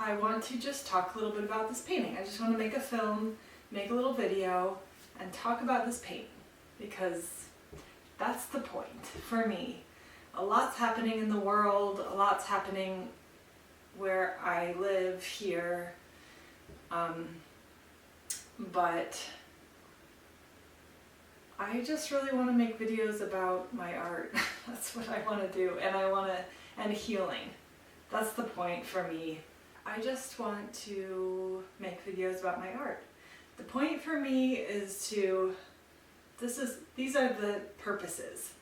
I want to just talk a little bit about this painting. I just want to make a film, make a little video, and talk about this painting because that's the point for me. A lot's happening in the world, a lot's happening where I live here, but I just really want to make videos about my art. That's what I want to do, and healing. That's the point for me. I just want to make videos about my art. The point for me is these are the purposes.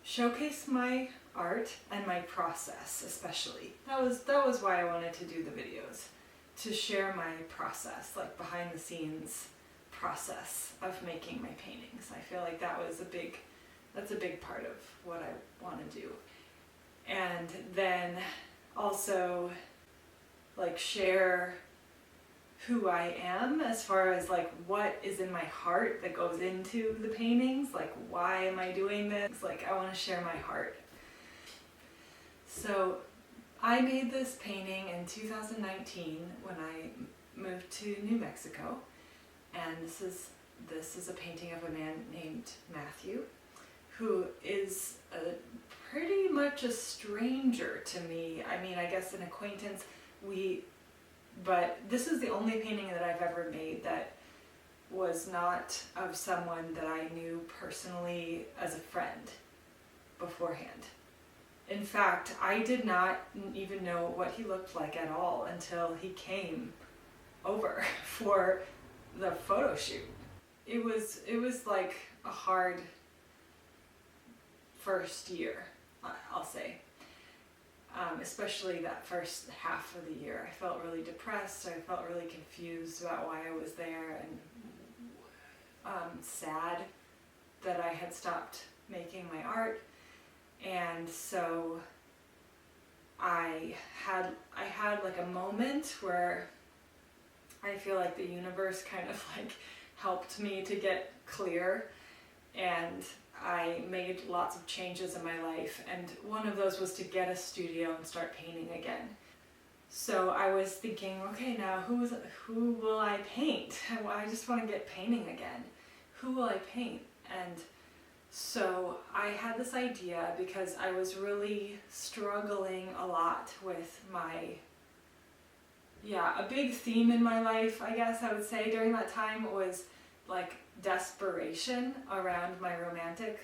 Showcase my art and my process, especially. That was why I wanted to do the videos, to share my process, like behind the scenes process of making my paintings. I feel like that's a big part of what I want to do. And then also like share who I am as far as like what is in my heart that goes into the paintings, like why am I doing this? Like I want to share my heart. So I made this painting in 2019 when I moved to New Mexico, and this is a painting of a man named Matthew, who is pretty much a stranger to me. I mean, I guess an acquaintance. But this is the only painting that I've ever made that was not of someone that I knew personally as a friend beforehand. In fact, I did not even know what he looked like at all until he came over for the photo shoot. It was like a hard first year, I'll say. Especially that first half of the year. I felt really depressed, I felt really confused about why I was there, and sad that I had stopped making my art. And so I had like a moment where I feel like the universe kind of like helped me to get clear, and I made lots of changes in my life, and one of those was to get a studio and start painting again. So I was thinking, okay, now who will I paint? I just want to get painting again. Who will I paint? And so I had this idea because I was really struggling a lot with a big theme in my life, I guess I would say, during that time was like desperation around my romantic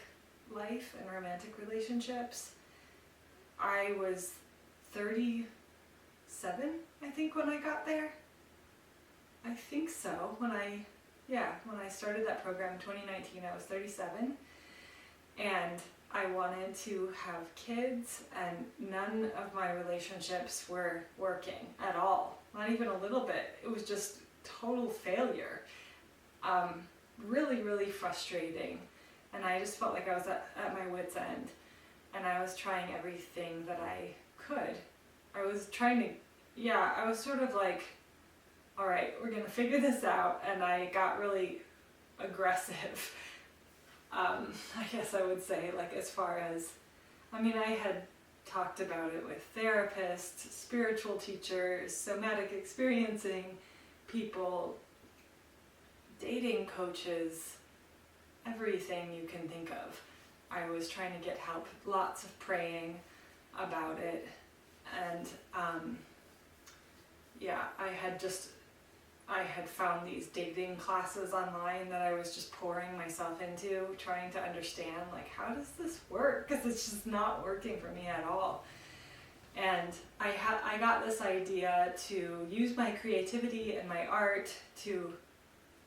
life and romantic relationships. I was 37, I think, when I got there. I think so. When I started that program in 2019, I was 37, and I wanted to have kids, and none of my relationships were working at all. Not even a little bit. It was just total failure. Really, really frustrating, and I just felt like I was at my wit's end, and I was trying everything that I could. I was sort of like, all right, we're gonna figure this out, and I got really aggressive, I guess I would say, like as far as, I had talked about it with therapists, spiritual teachers, somatic experiencing people, dating coaches, everything you can think of. I was trying to get help, lots of praying about it, and I had found these dating classes online that I was just pouring myself into, trying to understand, like, how does this work? Because it's just not working for me at all. And I got this idea to use my creativity and my art to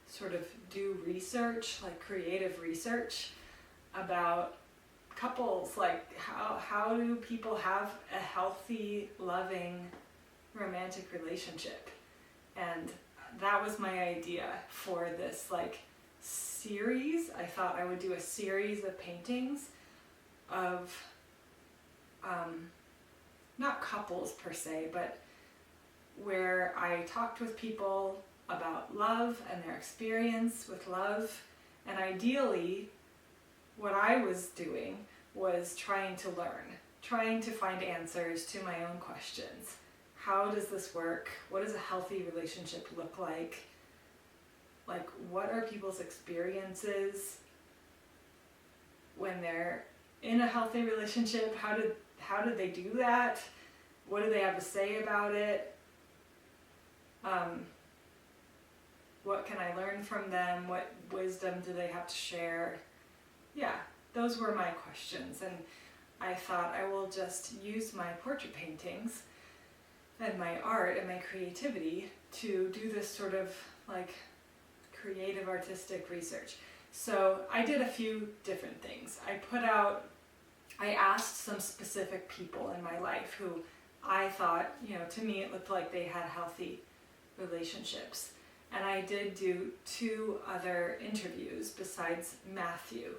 sort of do research, like creative research about couples, like how do people have a healthy, loving, romantic relationship. And that was my idea for this like series. I thought I would do a series of paintings of not couples per se, but where I talked with people about love and their experience with love. And ideally, what I was doing was trying to learn, trying to find answers to my own questions. how does this work? What does a healthy relationship look like? Like, what are people's experiences when they're in a healthy relationship? How did they do that? What do they have to say about it? What can I learn from them? What wisdom do they have to share? Yeah, those were my questions, and I thought I will just use my portrait paintings and my art and my creativity to do this sort of like creative artistic research. So I did a few different things. I asked some specific people in my life who I thought, to me it looked like they had healthy relationships. And I did do 2 other interviews besides Matthew.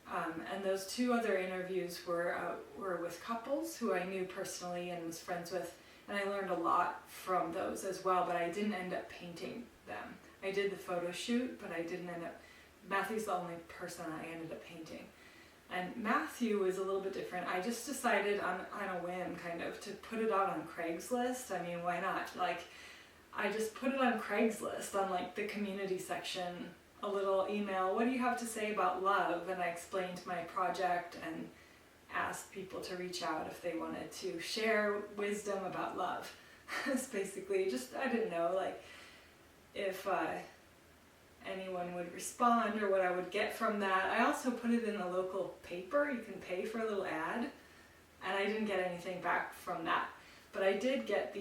And those 2 other interviews were with couples who I knew personally and was friends with. And I learned a lot from those as well, but I didn't end up painting them. I did the photo shoot, but I didn't end up, Matthew's the only person I ended up painting. And Matthew was a little bit different. I just decided on a whim kind of to put it out on Craigslist. I mean, why not? Like, I just put it on Craigslist on like the community section, a little email, what do you have to say about love? And I explained my project and asked people to reach out if they wanted to share wisdom about love. It's basically just, I didn't know like if anyone would respond or what I would get from that. I also put it in a local paper. You can pay for a little ad, and I didn't get anything back from that. But I did get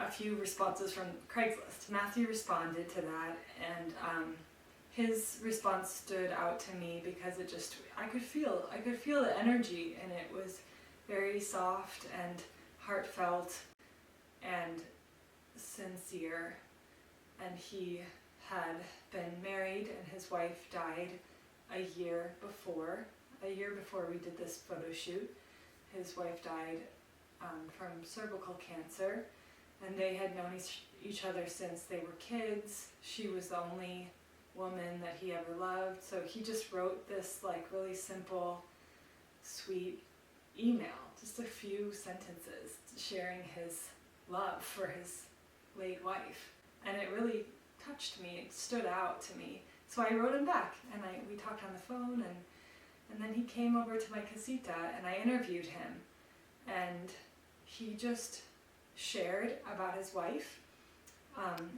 a few responses from Craigslist. Matthew responded to that, and his response stood out to me because I could feel the energy, and it was very soft and heartfelt and sincere. And he had been married, and his wife died a year before we did this photo shoot. His wife died from cervical cancer, and they had known each other since they were kids. She was the only woman that he ever loved, so he just wrote this like really simple, sweet email, just a few sentences sharing his love for his late wife, and it really touched me. It stood out to me. So I wrote him back, and we talked on the phone, and then he came over to my casita, and I interviewed him, and he just shared about his wife and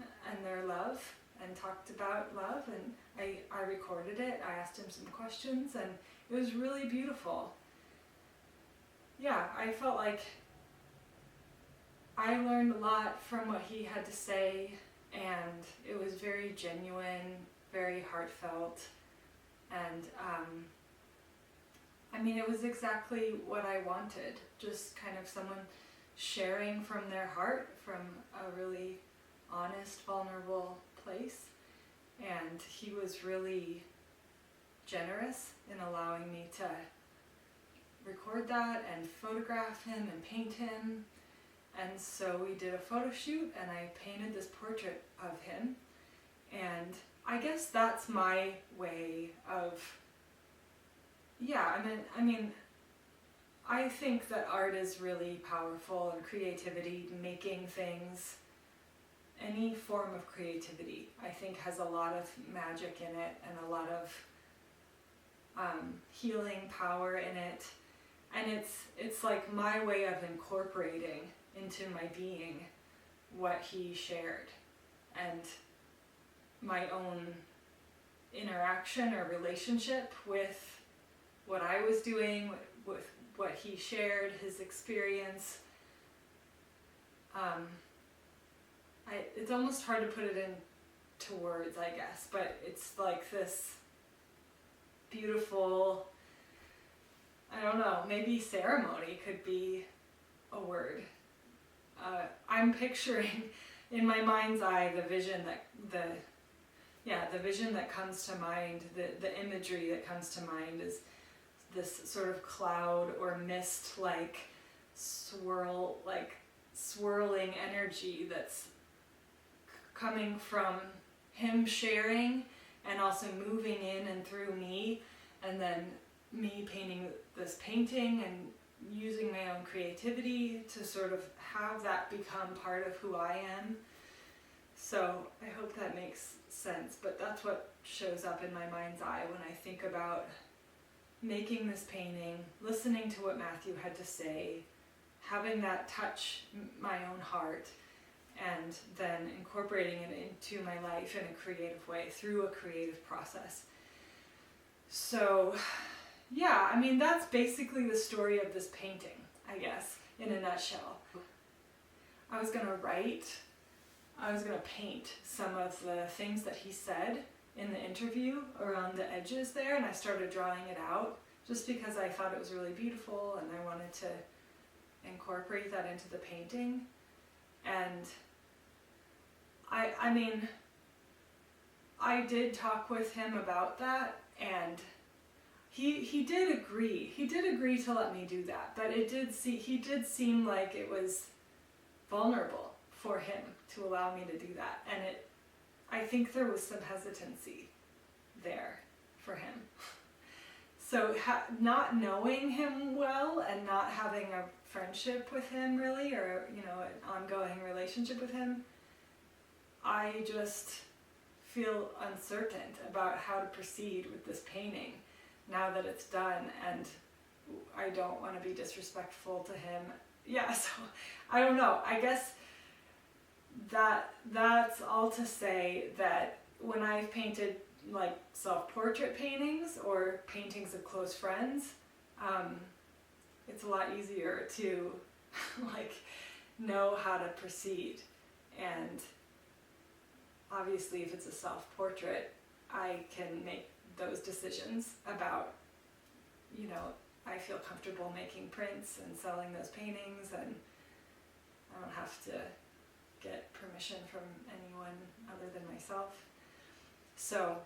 their love, and talked about love, and I recorded it. I asked him some questions, and it was really beautiful. Yeah, I felt like I learned a lot from what he had to say, and it was very genuine, very heartfelt, and it was exactly what I wanted, just kind of someone sharing from their heart, from a really honest, vulnerable place. And he was really generous in allowing me to record that and photograph him and paint him. And so we did a photo shoot, and I painted this portrait of him. And I guess that's my way of, I think that art is really powerful, and creativity, making things, any form of creativity, I think has a lot of magic in it, and a lot of healing power in it. And it's like my way of incorporating into my being what he shared, and my own interaction or relationship with what I was doing, with what he shared, his experience. It's almost hard to put it into words, I guess, but it's like this beautiful, I don't know, maybe ceremony could be a word. I'm picturing in my mind's eye the vision that comes to mind, the imagery that comes to mind is this sort of cloud or mist like swirling energy that's coming from him sharing, and also moving in and through me, and then me painting this painting, and using my own creativity to sort of have that become part of who I am. So I hope that makes sense, but that's what shows up in my mind's eye when I think about making this painting, listening to what Matthew had to say, having that touch my own heart, and then incorporating it into my life in a creative way through a creative process. So yeah, I mean, that's basically the story of this painting, I guess, in a nutshell. I was gonna paint some of the things that he said in the interview around the edges there, and I started drawing it out just because I thought it was really beautiful and I wanted to incorporate that into the painting. And I mean, I did talk with him about that, and he did agree. He did agree to let me do that, but he did seem like it was vulnerable for him to allow me to do that, and I think there was some hesitancy there for him. So not knowing him well and not having a friendship with him really, or an ongoing relationship with him, I just feel uncertain about how to proceed with this painting now that it's done, and I don't want to be disrespectful to him. Yeah, so I don't know. I guess that's all to say that when I've painted like self-portrait paintings or paintings of close friends, it's a lot easier to like know how to proceed. And obviously if it's a self-portrait, I can make those decisions about, I feel comfortable making prints and selling those paintings, and I don't have to get permission from anyone other than myself. So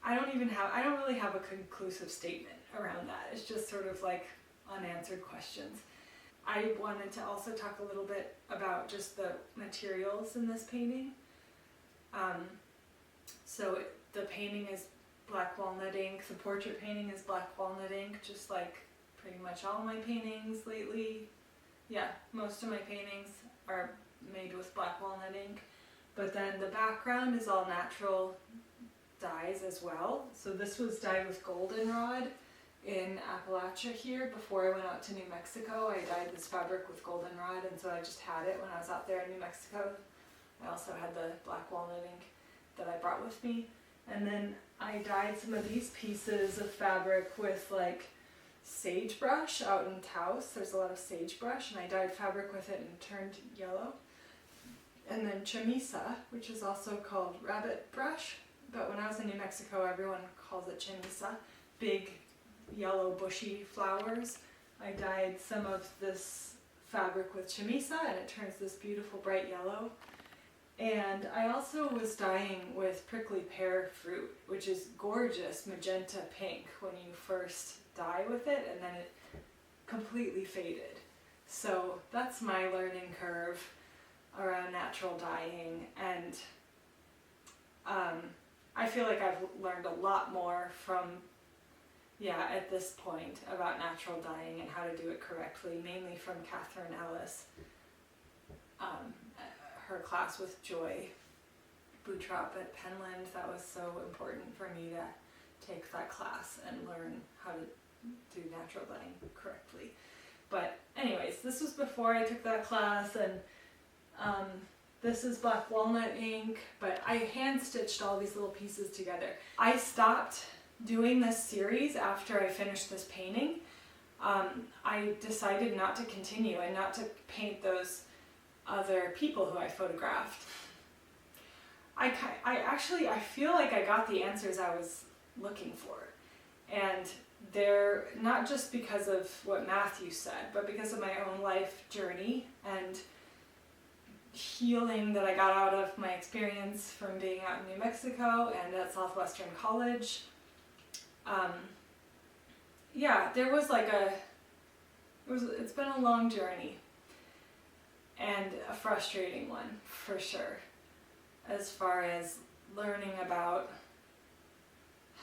I don't really have a conclusive statement around that. It's just sort of like unanswered questions. I wanted to also talk a little bit about just the materials in this painting. So the painting is black walnut ink. The portrait painting is black walnut ink, just like pretty much all my paintings lately. Yeah, most of my paintings are made with black walnut ink. But then the background is all natural dyes as well. So this was dyed with goldenrod in Appalachia here. Before I went out to New Mexico, I dyed this fabric with goldenrod, and so I just had it when I was out there in New Mexico. I also had the black walnut ink that I brought with me. And then I dyed some of these pieces of fabric with like sagebrush out in Taos. There's a lot of sagebrush, and I dyed fabric with it and turned yellow. And then chamisa, which is also called rabbit brush, but when I was in New Mexico, everyone calls it chamisa. Big yellow bushy flowers. I dyed some of this fabric with chamisa, and it turns this beautiful bright yellow. And I also was dyeing with prickly pear fruit, which is gorgeous magenta pink when you first dye with it, and then it completely faded. So that's my learning curve around natural dyeing, and I feel like I've learned a lot more from, at this point about natural dyeing and how to do it correctly, mainly from Catherine Ellis. Her class with Joy Boutrop at Penland, that was so important for me to take that class and learn how to do natural dyeing correctly. But anyways, this was before I took that class, and this is black walnut ink, but I hand stitched all these little pieces together. I stopped doing this series after I finished this painting. I decided not to continue and not to paint those other people who I photographed. I feel like I got the answers I was looking for, and they're not just because of what Matthew said, but because of my own life journey and healing that I got out of my experience from being out in New Mexico and at Southwestern College. There was it's been a long journey, and a frustrating one for sure, as far as learning about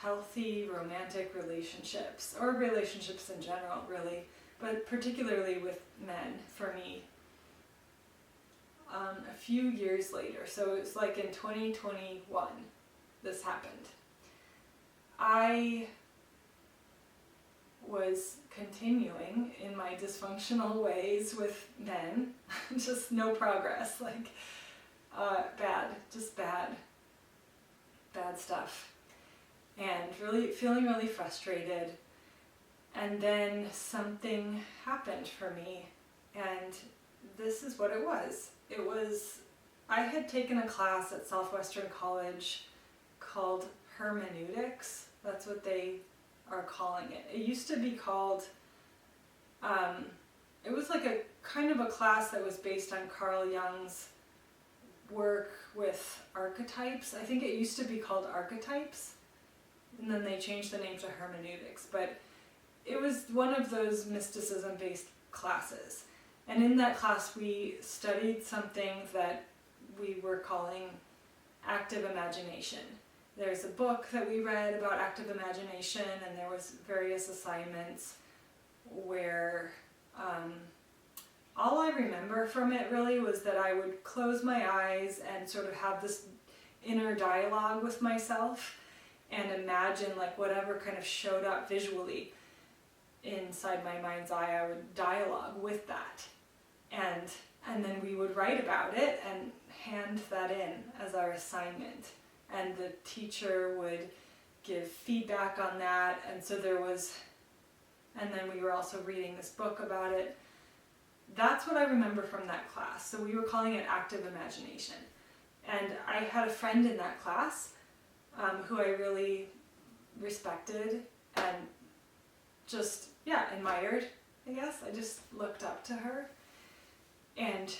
healthy romantic relationships, or relationships in general really, but particularly with men for me. A few years later, so it was like in 2021, this happened. I was continuing in my dysfunctional ways with men, just no progress, like bad stuff, and really feeling really frustrated. And then something happened for me, and this is what it was. I had taken a class at Southwestern College called hermeneutics. That's what they are calling it. It used to be called, it was like a kind of a class that was based on Carl Jung's work with archetypes. I think it used to be called archetypes, and then they changed the name to hermeneutics. But it was one of those mysticism-based classes. And in that class we studied something that we were calling active imagination. There's a book that we read about active imagination, and there was various assignments where all I remember from it really was that I would close my eyes and sort of have this inner dialogue with myself and imagine like whatever kind of showed up visually inside my mind's eye, I would dialogue with that. And then we would write about it and hand that in as our assignment. And the teacher would give feedback on that. And so and then we were also reading this book about it. That's what I remember from that class. So we were calling it active imagination. And I had a friend in that class who I really respected and just, admired, I guess. I just looked up to her. And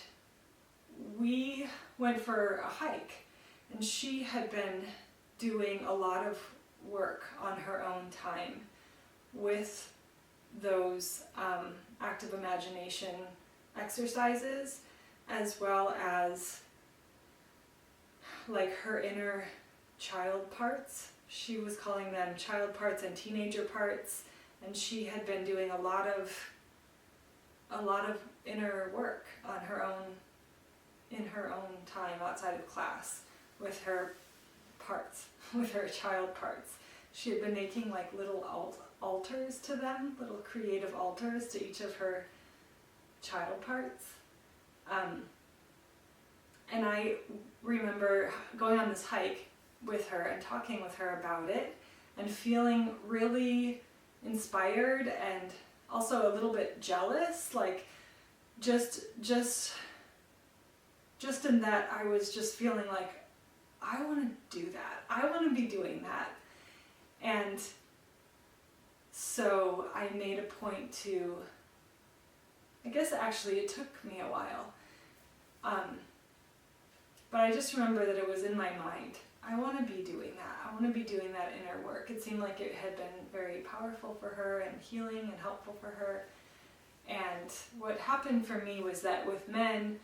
we went for a hike, and she had been doing a lot of work on her own time with those active imagination exercises, as well as like her inner child parts. She was calling them child parts and teenager parts, and she had been doing a lot of inner work on her own, in her own time outside of class with her parts, with her child parts. She had been making like little altars to them, little creative altars to each of her child parts. And I remember going on this hike with her and talking with her about it and feeling really inspired and also a little bit jealous, like just in that I was just feeling like I want to do that. I want to be doing that. And so I made a point to, I guess actually it took me a while, but I just remember that it was in my mind. I want to be doing that. I want to be doing that inner work. It seemed like it had been very powerful for her and healing and helpful for her. And what happened for me was that with men,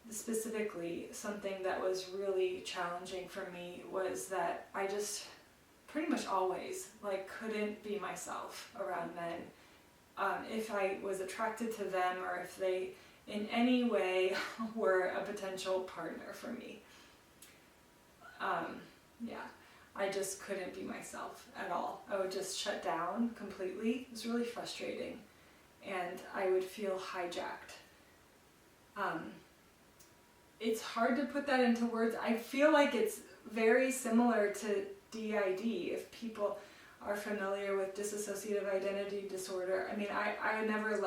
specifically, something that was really challenging for me was that I just pretty much always couldn't be myself around men. If I was attracted to them or if they in any way were a potential partner for me. I just couldn't be myself at all. I would just shut down completely. It was really frustrating. And I would feel hijacked. It's hard to put that into words. I feel like it's very similar to DID, if people are familiar with dissociative identity disorder. I mean, I never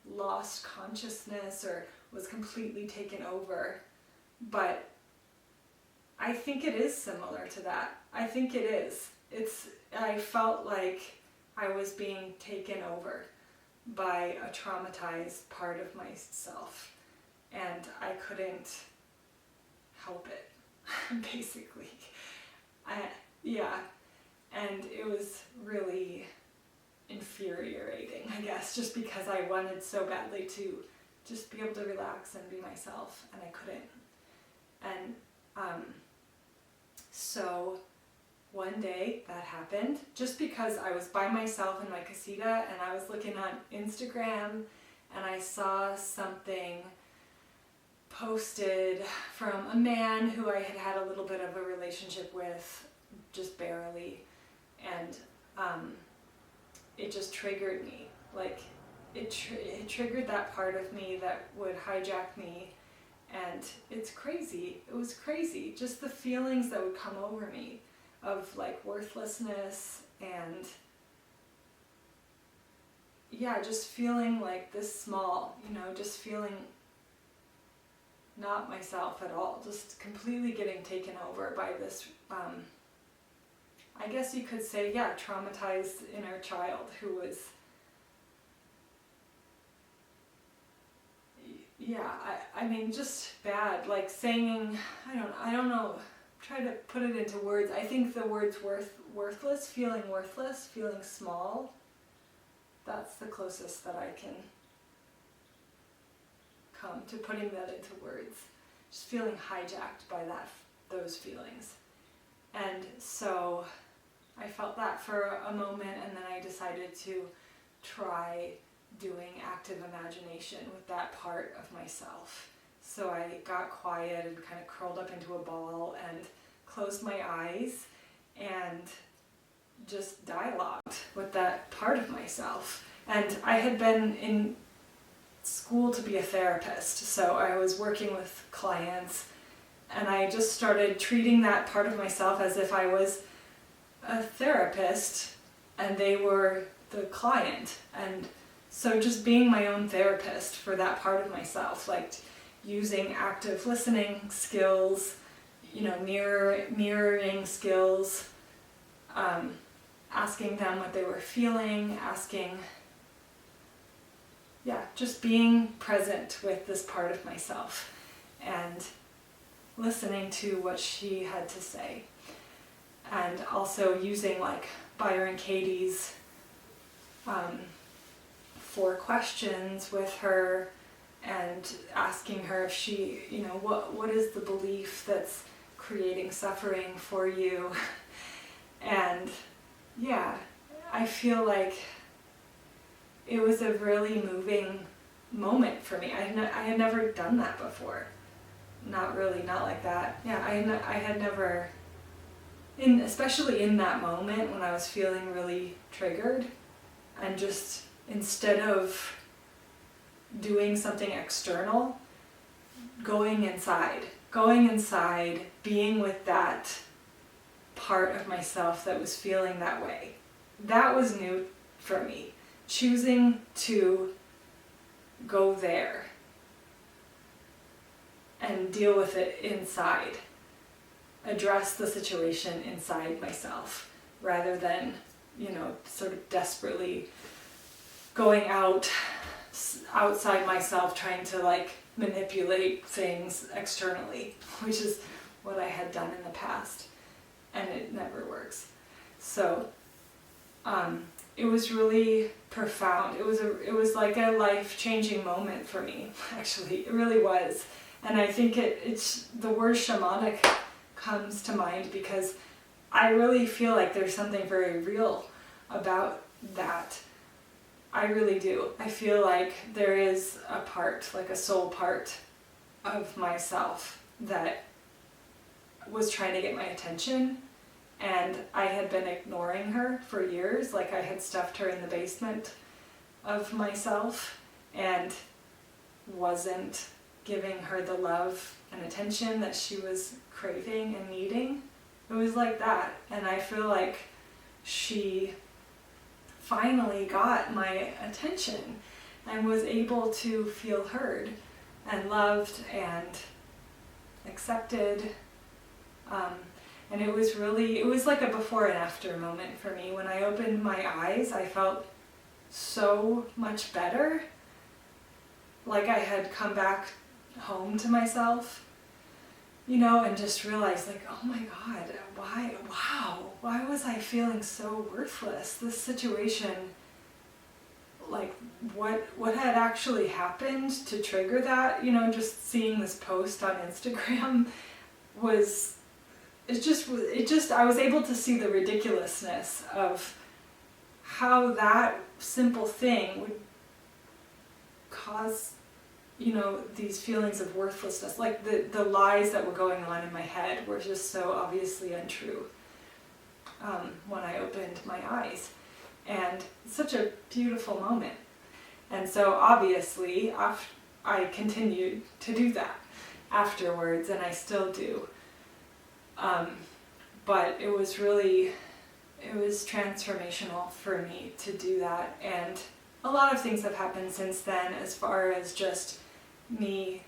lost consciousness or was completely taken over, but I think it is similar to that. I think it is. I felt like I was being taken over by a traumatized part of myself, and I couldn't help it, basically. And it was really infuriating, I guess, just because I wanted so badly to just be able to relax and be myself, and I couldn't. And so one day that happened just because I was by myself in my casita and I was looking on Instagram and I saw something posted from a man who I had had a little bit of a relationship with, just barely, and it just triggered me. Like, it triggered that part of me that would hijack me, and it's crazy. It was crazy, just the feelings that would come over me of like worthlessness and yeah, just feeling like this small, just feeling not myself at all, just completely getting taken over by this, I guess you could say, yeah, traumatized inner child who was, yeah, I mean, just bad, like saying, I don't know, try to put it into words. I think the words worthless, feeling small, that's the closest that I can come to putting that into words. Just feeling hijacked by those feelings. And so I felt that for a moment, and then I decided to try doing active imagination with that part of myself. So I got quiet and kind of curled up into a ball and closed my eyes and just dialogued with that part of myself. And I had been in school to be a therapist, so I was working with clients, and I just started treating that part of myself as if I was a therapist and they were the client. And so just being my own therapist for that part of myself, like using active listening skills, mirroring skills, asking them what they were feeling, just being present with this part of myself and listening to what she had to say. And also using like Byron Katie's 4 questions with her and asking her if she, what is the belief that's creating suffering for you? And yeah, I feel like it was a really moving moment for me. I had never done that before. Not like that. Yeah, I had never, especially in that moment when I was feeling really triggered, and just instead of doing something external, going inside, being with that part of myself that was feeling that way. That was new for me. Choosing to go there and deal with it inside. Address the situation inside myself rather than, sort of desperately going outside myself, trying to like manipulate things externally, which is what I had done in the past, and it never works. So it was really profound. It was like a life-changing moment for me, actually. It really was. And I think it's the word shamanic comes to mind because I really feel like there's something very real about that. I really do. I feel like there is a part, like a soul part of myself that was trying to get my attention, and I had been ignoring her for years. Like, I had stuffed her in the basement of myself and wasn't giving her the love and attention that she was craving and needing. It was like that. And I feel like she finally got my attention and was able to feel heard and loved and accepted. And it was like a before and after moment for me. When I opened my eyes, I felt so much better. Like I had come back home to myself, and just realized, like, oh my God, why was I feeling so worthless? This situation, like, what had actually happened to trigger that? Just seeing this post on Instagram was I was able to see the ridiculousness of how that simple thing would cause, these feelings of worthlessness. Like the lies that were going on in my head were just so obviously untrue when I opened my eyes. And it's such a beautiful moment. And so obviously I continued to do that afterwards, and I still do. But it was transformational for me to do that. And a lot of things have happened since then, as far as just me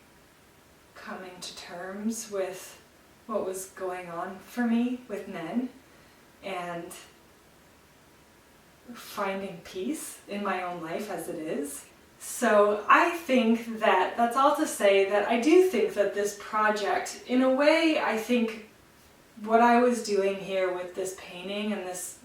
coming to terms with what was going on for me with men and finding peace in my own life as it is. So I think that that's all to say that I do think that this project, in a way, I think what I was doing here with this painting and this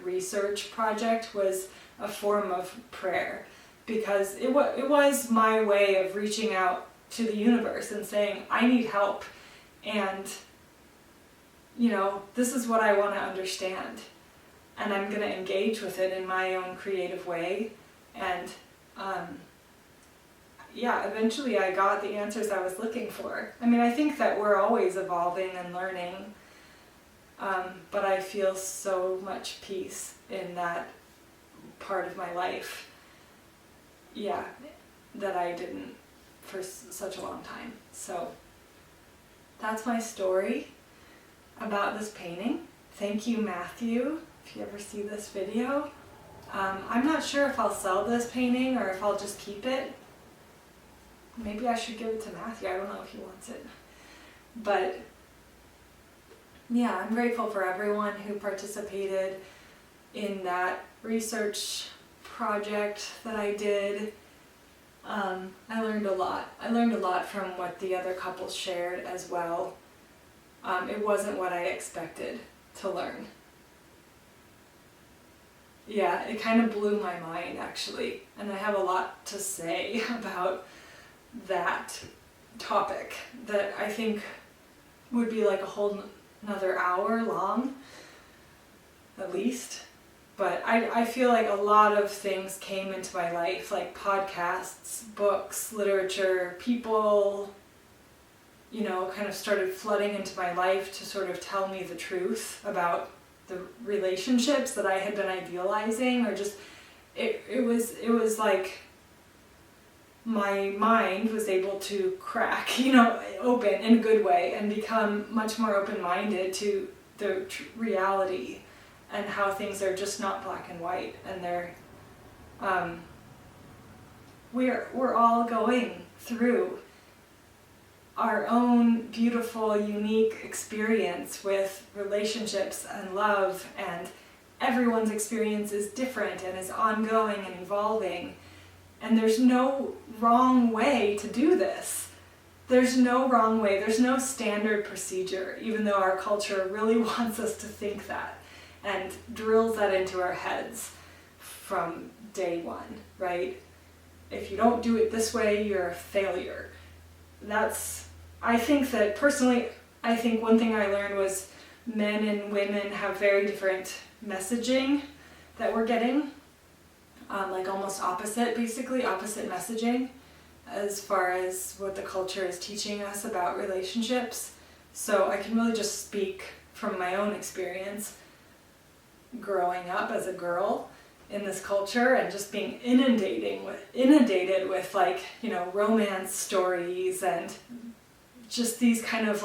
research project was a form of prayer, because it was my way of reaching out to the universe and saying, I need help, and this is what I want to understand, and I'm going to engage with it in my own creative way. And eventually I got the answers I was looking for. I mean, I think that we're always evolving and learning, but I feel so much peace in that part of my life, that I didn't for such a long time. So that's my story about this painting. Thank you, Matthew, if you ever see this video. I'm not sure if I'll sell this painting or if I'll just keep it. Maybe I should give it to Matthew. I don't know if he wants it. But I'm grateful for everyone who participated in that research project that I did. I learned a lot. I learned a lot from what the other couples shared as well. It wasn't what I expected to learn. It kind of blew my mind, actually, and I have a lot to say about that topic that I think would be like a whole another hour long, at least. But I feel like a lot of things came into my life, like podcasts, books, literature, people, kind of started flooding into my life to sort of tell me the truth about the relationships that I had been idealizing, or just, it was like my mind was able to crack, open in a good way, and become much more open-minded to the reality and how things are just not black and white, and they're we're all going through our own beautiful, unique experience with relationships and love, and everyone's experience is different and is ongoing and evolving, and there's no wrong way to do this. There's no wrong way. There's no standard procedure, even though our culture really wants us to think that and drills that into our heads from day one, right? If you don't do it this way, you're a failure. I think that personally, I think one thing I learned was men and women have very different messaging that we're getting, like almost opposite messaging as far as what the culture is teaching us about relationships. So I can really just speak from my own experience growing up as a girl in this culture and just being inundated with romance stories and just these kind of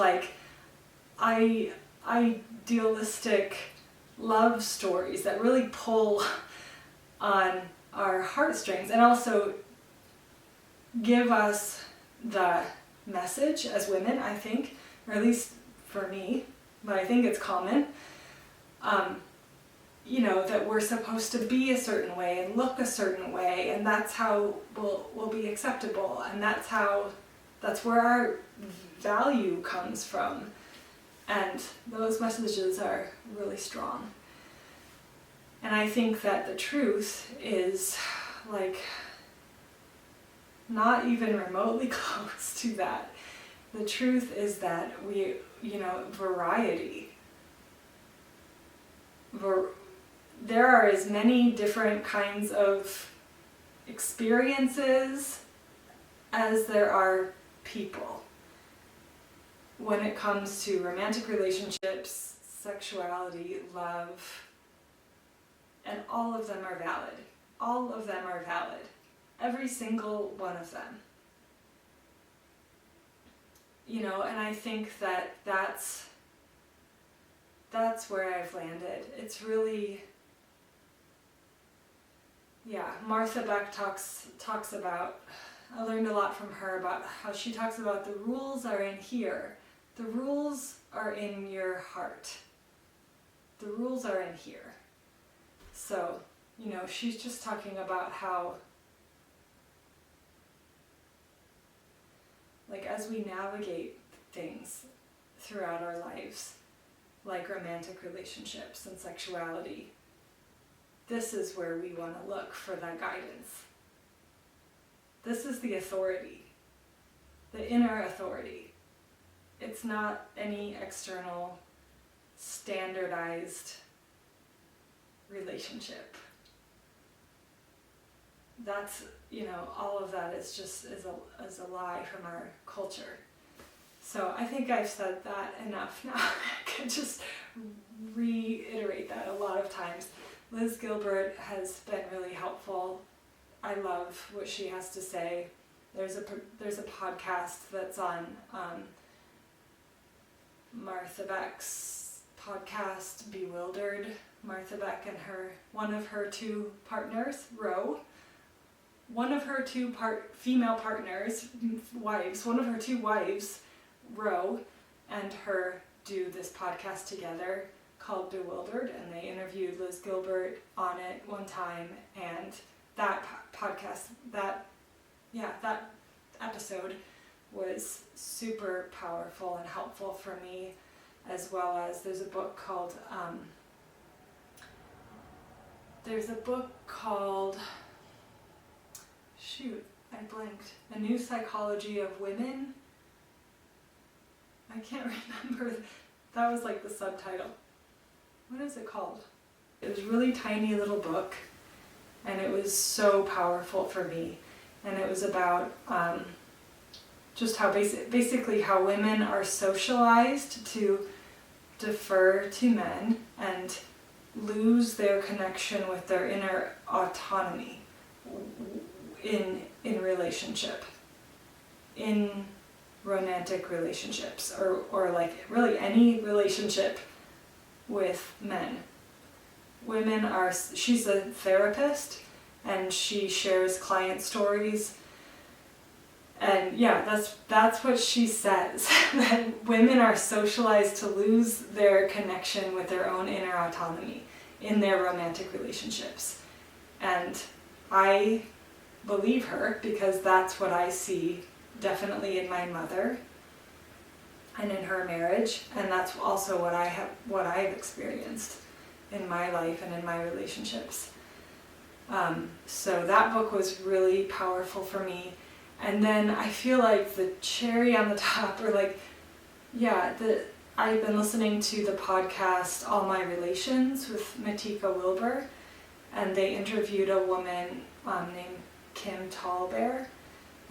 idealistic love stories that really pull on our heartstrings and also give us the message as women, I think, or at least for me, but I think it's common, that we're supposed to be a certain way and look a certain way, and that's how we'll be acceptable, and that's where our value comes from, and those messages are really strong. And I think that the truth is not even remotely close to that. The truth is that variety. There are as many different kinds of experiences as there are people when it comes to romantic relationships, sexuality, love, and all of them are valid. All of them are valid. Every single one of them. And I think that's where I've landed. It's really, Martha Beck talks about, I learned a lot from her about how she talks about the rules are in here. The rules are in your heart. The rules are in here. So, she's just talking about how, as we navigate things throughout our lives, like romantic relationships and sexuality, this is where we want to look for that guidance. This is the authority, the inner authority. It's not any external, standardized relationship. That's, all of that is a lie from our culture. So I think I've said that enough now. I could just reiterate that a lot of times. Liz Gilbert has been really helpful. I love what she has to say. There's a podcast that's on Martha Beck's podcast, Bewildered. Martha Beck and one of her two partners, Ro, one of her two female partners, wives, one of her two wives, Ro, and her do this podcast together called Bewildered, and they interviewed Liz Gilbert on it one time, and that podcast, that episode was super powerful and helpful for me, as well as there's a book called I blanked. A New Psychology of Women. I can't remember. That was like the subtitle. What is it called? It was a really tiny little book, and it was so powerful for me. And it was about just how basically how women are socialized to defer to men and lose their connection with their inner autonomy in relationship, in romantic relationships, or like really any relationship with men. She's a therapist, and she shares client stories, and that's what she says, that women are socialized to lose their connection with their own inner autonomy in their romantic relationships. And I believe her, because that's what I see definitely in my mother and in her marriage, and that's also what I've experienced in my life and in my relationships. So that book was really powerful for me. And then I feel like the cherry on the top, or I've been listening to the podcast All My Relations with Matika Wilbur, and they interviewed a woman named Kim Tallbear,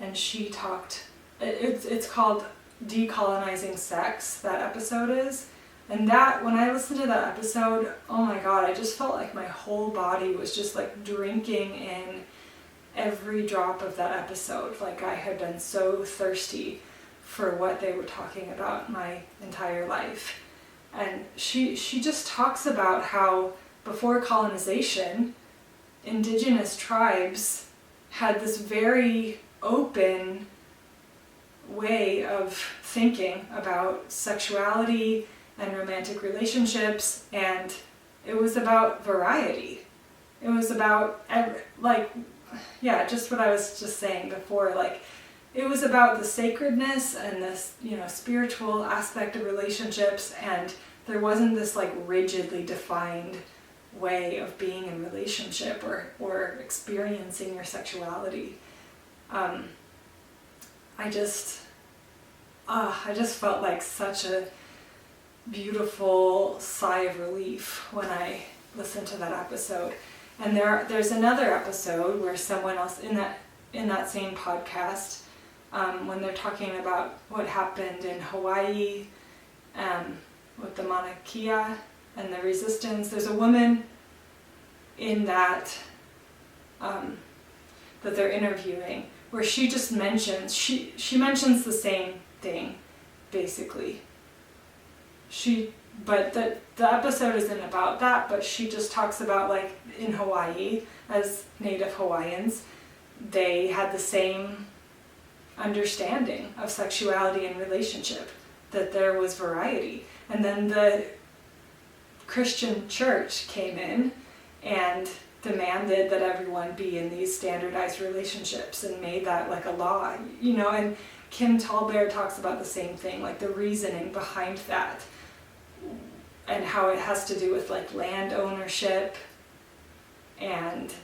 and she talked, it's called Decolonizing Sex, that episode is. And that, when I listened to that episode, oh my God, I just felt like my whole body was just like drinking in every drop of that episode. Like I had been so thirsty for what they were talking about my entire life. And she just talks about how before colonization, indigenous tribes had this very open way of thinking about sexuality and romantic relationships, and it was about variety. It was about, just what I was just saying before, it was about the sacredness and this, spiritual aspect of relationships, and there wasn't this rigidly defined way of being in relationship or experiencing your sexuality. I just felt like such a beautiful sigh of relief when I listened to that episode. And there's another episode where someone else in that same podcast, when they're talking about what happened in Hawaii, with the Mauna Kea and the resistance. There's a woman in that that they're interviewing where she just mentions she mentions the same thing, basically. But the episode isn't about that, but she just talks about, like, in Hawaii, as Native Hawaiians, they had the same understanding of sexuality and relationship, that there was variety. And then the Christian church came in and demanded that everyone be in these standardized relationships and made that like a law, and Kim Tallbear talks about the same thing, like the reasoning behind that and how it has to do with like land ownership and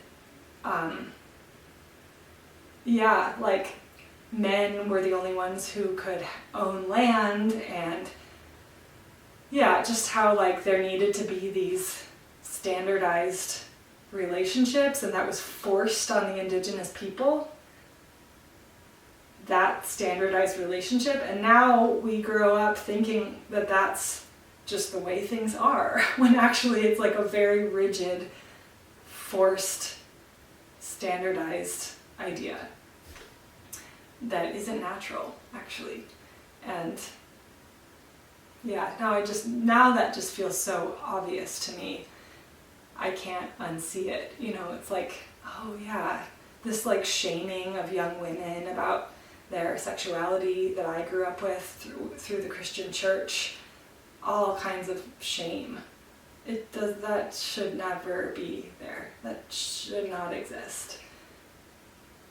like men were the only ones who could own land, and just how like there needed to be these standardized relationships, and that was forced on the indigenous people, that standardized relationship. And now we grow up thinking that that's just the way things are, when actually it's like a very rigid, forced, standardized idea that isn't natural, actually. And now that just feels so obvious to me. I can't unsee it. It's like, oh yeah, this like shaming of young women about their sexuality that I grew up with through the Christian church, all kinds of shame. That should never be there. That should not exist.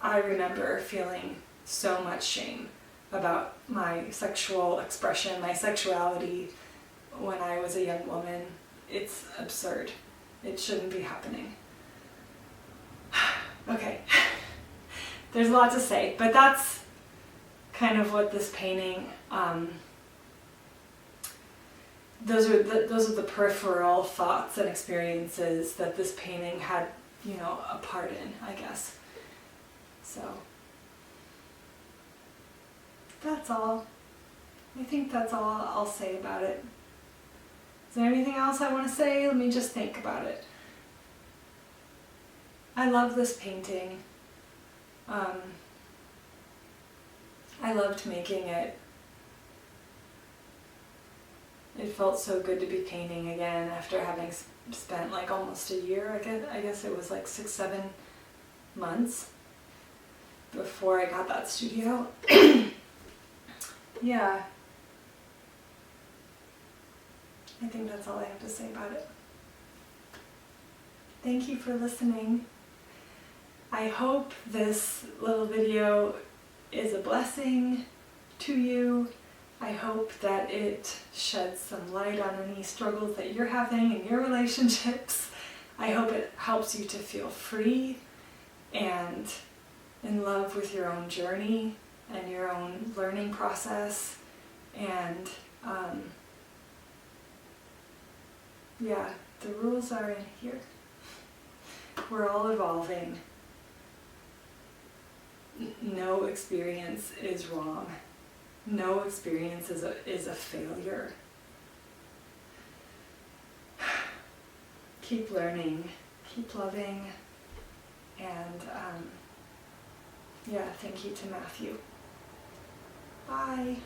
I remember feeling so much shame about my sexual expression, my sexuality when I was a young woman. It's absurd. It shouldn't be happening. Okay. There's a lot to say, but that's kind of what this painting, those are the peripheral thoughts and experiences that this painting had, a part in, I guess. So that's all. I think that's all I'll say about it. Is there anything else I want to say? Let me just think about it. I love this painting. I loved making it. It felt so good to be painting again after having spent like almost a year. I guess it was like 6-7 months before I got that studio. Yeah. I think that's all I have to say about it. Thank you for listening. I hope this little video is a blessing to you. I hope that it sheds some light on any struggles that you're having in your relationships. I hope it helps you to feel free and in love with your own journey and your own learning process. And the rules are in here. We're all evolving. No experience is wrong. No experience is a failure. Keep learning, keep loving, and thank you to Matthew. Bye.